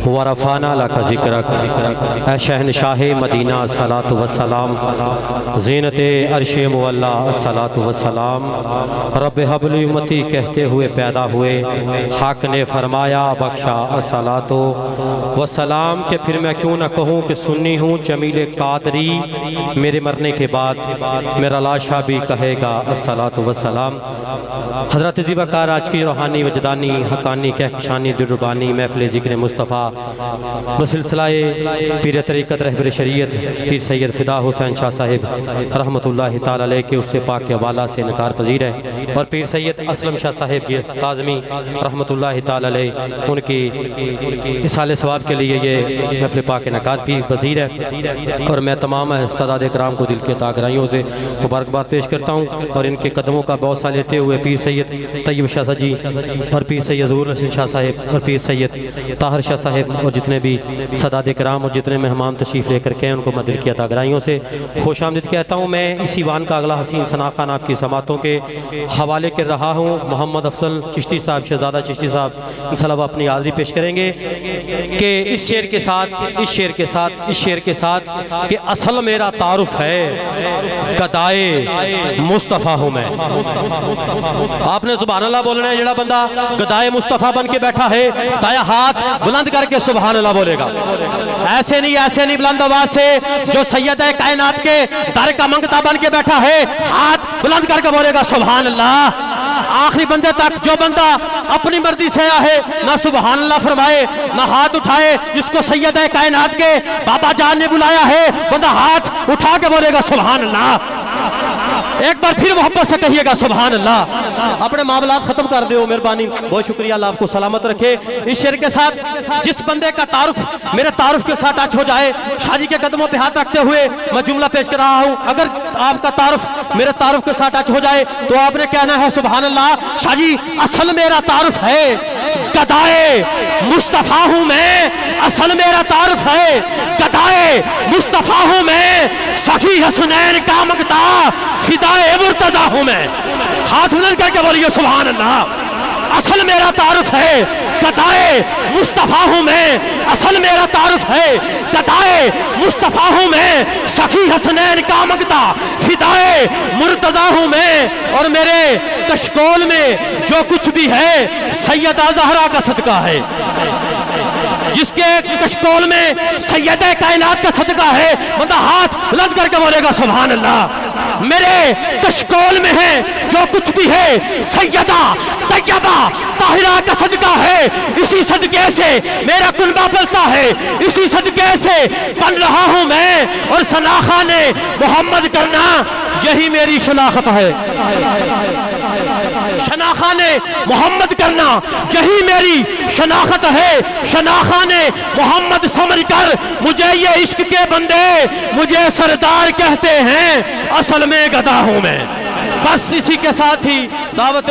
वरफ़ाना लका ज़िक्रक ऐ शहनशाह मदीना अस्सलातु वस्सलाम ज़ीनते अर्शे मुअल्ला अस्सलातु वस्सलाम रब्ब हब्ली उम्मती कहते हुए पैदा हुए, हक़ ने फरमाया बख्शा अस्सलातु वस्सलाम के फिर मैं क्यों न कहूँ कि सुन्नी हूँ जमील कादरी, मेरे मरने के बाद मेरा लाशा भी कहेगा अस्सलातु वस्सलाम। हज़रत ज़ीवकार आज की रूहानी वजदानी हक़ानी कहकशानी दिलरुबानी महफ़िल ज़िक्र मुस्तफ़ा बसिलसिलाए पीर तरीक़त रहबर शरीयत पीर सैयद फ़िदा हुसैन शाह साहिब रहमतुल्लाहि ताला अलैह के उससे पाक के हवाला से इनकार पजीर है, और पीर सैयद असलम शाह साहिब काज़मी रहमतुल्लाहि ताला अलैह उनकी इसाले सवाब के लिए ये महफ़िल पाक इनकार भी पजीर है। और मैं तमाम सादात कराम को दिल के तागराइयों से मुबारकबाद पेश करता हूँ, और इनके कदमों का बहुत सा लेते हुए पीर सैयद तैयब शाह जी और पीर सैयद ज़हूर हसन शाह साहिब और पीर सैयद ताहिर शाह साहिब और जितने भी सादात कराम और जितने मेहमान तशरीफ़ लेकर के उनको मैं दिल की अतागराइयों से खुश आमदीद कहता हूँ। मैं इसी वान का अगला हसीन सना खान आपकी समातों के हवाले कर रहा हूँ। मोहम्मद अफसल चिश्ती साहब शहजादा चिश्ती साहब इंशाअल्लाह अपनी हाज़िरी पेश करेंगे कि इस शेर के साथ कि असल मेरा तारुफ है गदाए मुस्तफ़ा हूँ मैं। आपने सुभान अल्लाह बोलना है, जड़ा बंदा गदाए मुस्तफ़ा बन के बैठा है दाया हाथ बुलंद करके सुभान अल्लाह बोलेगा। ऐसे नहीं बुलंद आवाज से जो सैयद है कायनात के दर का मंगता बन के बैठा है हाथ बुलंद करके बोलेगा सुभान अल्लाह। आखिरी बंदे तक जो बंदा अपनी मर्जी से आया है ना सुभान अल्लाह फरमाए ना हाथ उठाए, जिसको सैयद है कायनात के बाबा जान ने बुलाया है बंदा हाथ उठा के बोलेगा सुभान अल्लाह। एक बार फिर मोहब्बत से कहिएगा सुभान अल्लाह। अपने मामलात खत्म कर दो, मेहरबानी, बहुत शुक्रिया, अल्लाह आपको सलामत रखे। इस शेर के साथ जिस बंदे का तारुफ मेरे तारुफ के साथ टच हो जाए, शाजी के कदमों पे हाथ रखते हुए मैं जुमला पेश कर रहा हूँ, अगर आपका तारुफ मेरे तारुफ के साथ टच हो जाए तो आपने कहना है सुभान अल्लाह। शाजी असल मेरा तारुफ है गदाए मुस्तफ़ा हूँ मैं, असल मेरा तारुफ है गदाए मुस्तफ़ा हूँ मैं, सखी हसनैन का मगता फिदाए मुर्तज़ा हूँ मैं। हाथ बुलंद करके बोलिए सुभान अल्लाह। असल मेरा तारुफ है गदाए मुस्तफ़ा हूँ मैं, असल मेरा तारुफ है गदाए मुस्तफ़ा हूँ मैं, सखी हसनैन का मगता फिदाए मुर्तज़ा हूँ मैं। और मेरे कशकोल में जो कुछ भी है सैयदा ज़हरा का सदका है, जिसके कशकोल में सैयदा कायनात का सदका है बंदा हाथ बुलंद करके बोलेगा सुभान अल्लाह। मेरे कशकोल में है जो कुछ भी है सैयदा तैयबा ताहिरा का सदका है, इसी सदके से मेरा कुनबा पलता है, इसी सदके से बन रहा हूं मैं। और शनाखा ने मोहम्मद करना यही मेरी शनाखत है, शनाखा ने मोहम्मद करना यही मेरी शनाखत है। शनाखा ने मोहम्मद समझ कर मुझे ये इश्क के बंदे मुझे सरदार कहते हैं, असल में गदा हूं मैं। बस इसी के साथ ही दावत